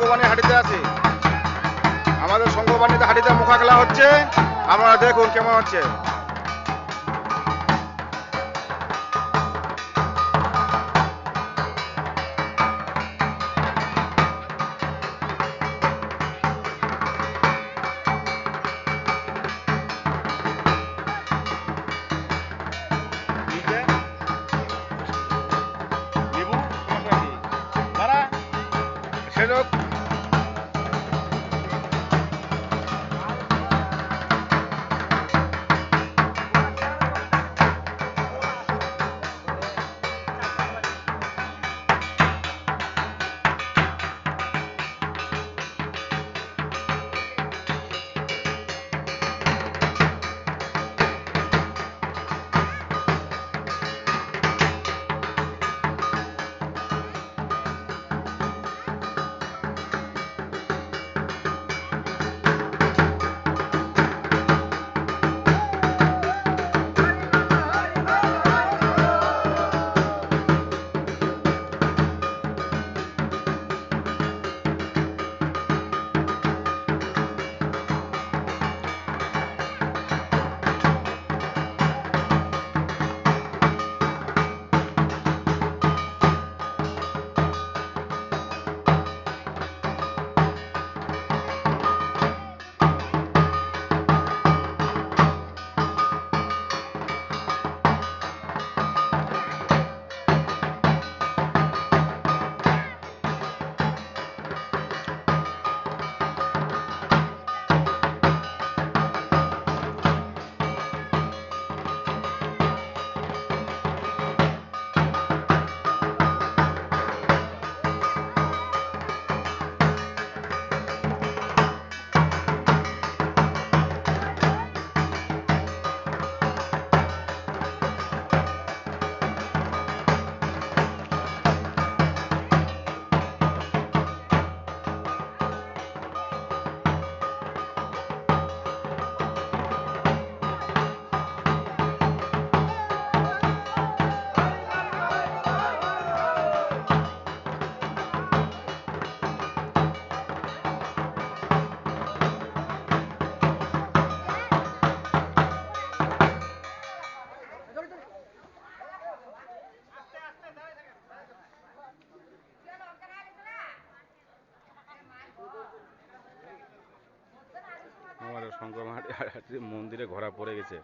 সঙ্গবাণী হাঁটিতে আছি। আমাদের সঙ্গবাণীতে হাঁটিতে মুখা খেলা হচ্ছে, আপনারা দেখুন কেমন হচ্ছে। সেলোক আমাদের সঙ্গবাণী মন্দিরে ঘোরা পড়ে গেছে।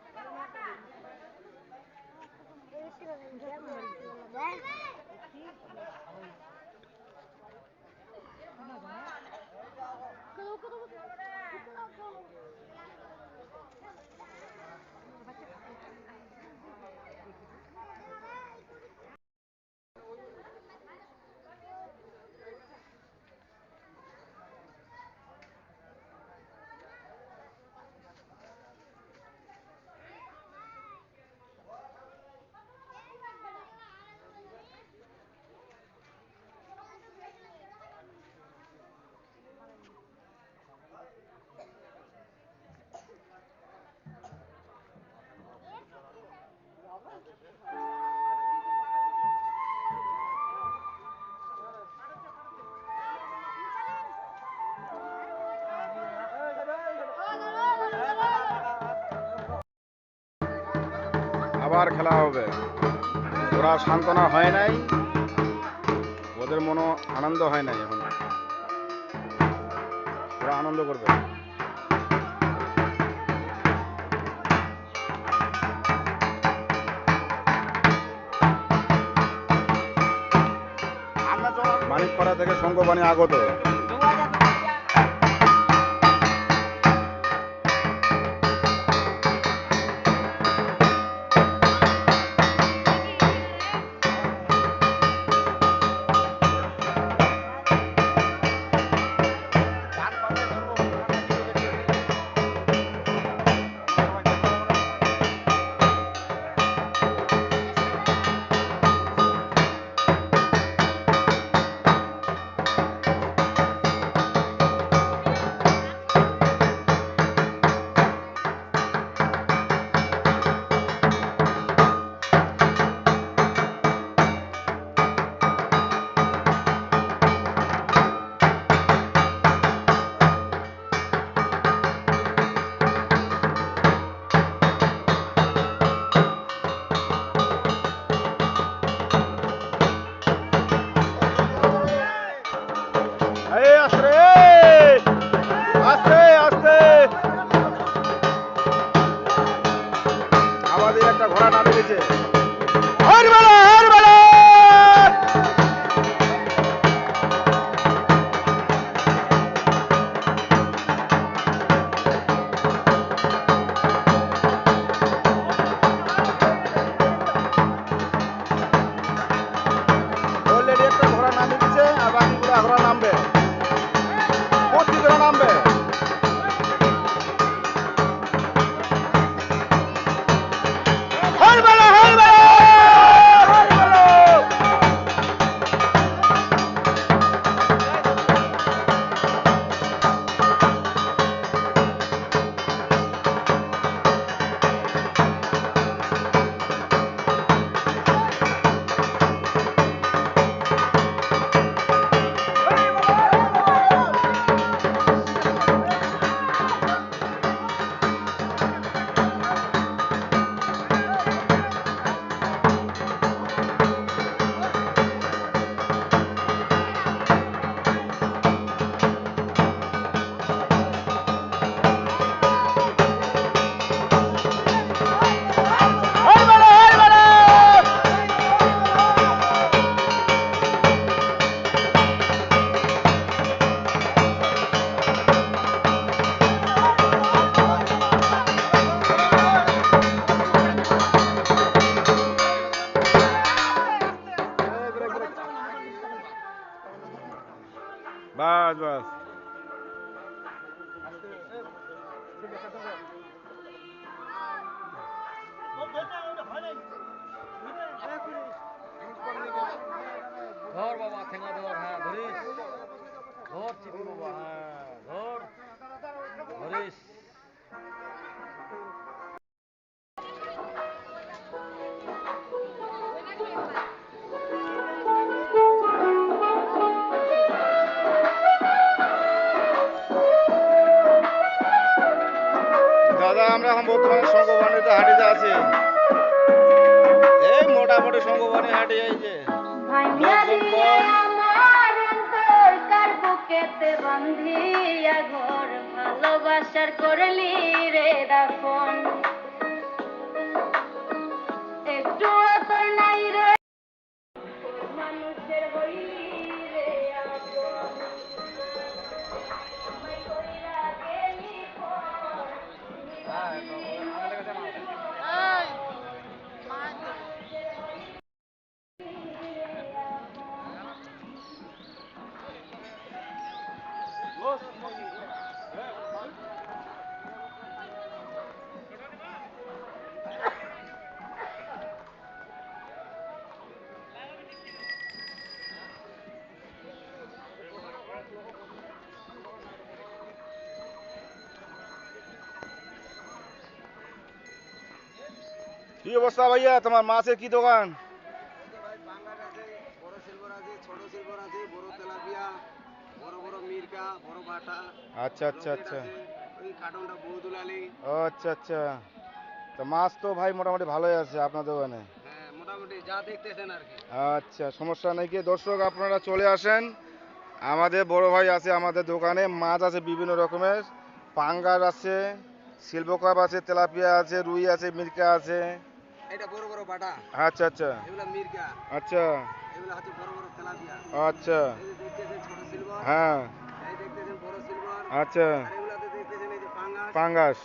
আবার খেলা হবে। ওরা সান্ত্বনা হয় নাই, ওদের মনে আনন্দ হয় নাই, এখন ওরা আনন্দ করবে। মানিকপাড়া থেকে সঙ্গবাণী আগত। দাদা আমরা এখন বর্তমানে শঙ্করবাণীতে হাটিতে আছি। এই মোটামুটি শঙ্করবাণী হাটি এই যে লোকজন কম। ভালোবাসার করলি রে দাফন একটু তোর নাই রে মানুষের হইলি রে আপন আমায় কইরা গেলি পর কি অবস্থা ভাইয়া, তোমার মাছের কি দোকান? ভাই বাংলার আছে, বড় সিলভার আছে, ছোট সিলভার আছে, বড় তেলাপিয়া, বড় বড় মিরকা, বড় বাটা, আচ্ছা আচ্ছা রকেট আচ্ছা। আছে, ওই কার্টনটা বহুদুলালি। ও আচ্ছা আচ্ছা। তো মাছ তো ভাই মোটামুটি ভালোই আছে আপনার দোকানে। হ্যাঁ, মোটামুটি যা দেখতেছেন আর কি। আচ্ছা, সমস্যা নেই। কি দর্শক আপনারা চলে আসেন, আমাদের বড় ভাই আছে আমাদের দোকানে। মাছ আছে বিভিন্ন রকমের, পাঙ্গাস আছে, সিলভার কাপ আছে, তেলাপিয়া আছে, রুই আছে, মিরকা আছে। এটা বড় বড় বাটা, আচ্ছা আচ্ছা এগুলা মিরকা, আচ্ছা এগুলা হচ্ছে বড় বড় তেলাপিয়া। আচ্ছা। এই যে দেখতেছেন ছোট সিলভার, হ্যাঁ এই দেখতেছেন বড় সিলভার, আচ্ছা। আর এগুলাতে দেখতেছেন এই যে পাঙ্গাস। পাঙ্গাস।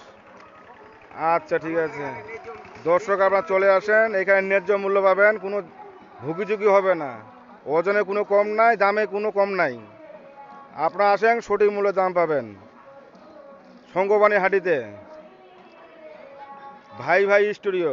আচ্ছা ঠিক আছে। এখানে ন্যায্য- দর্শক আপনারা চলে আসেন, এখানে ন্যায্য মূল্য পাবেন, কোনো ভুগিচুগি হবে না। ওজনে কোনো কম নাই, দামে কোনো কম নাই। আপনারা আসেন, সঠিক মূল্যে দাম পাবেন। শঙ্করবাণী হাটিতে ভাই ভাই স্টুডিও।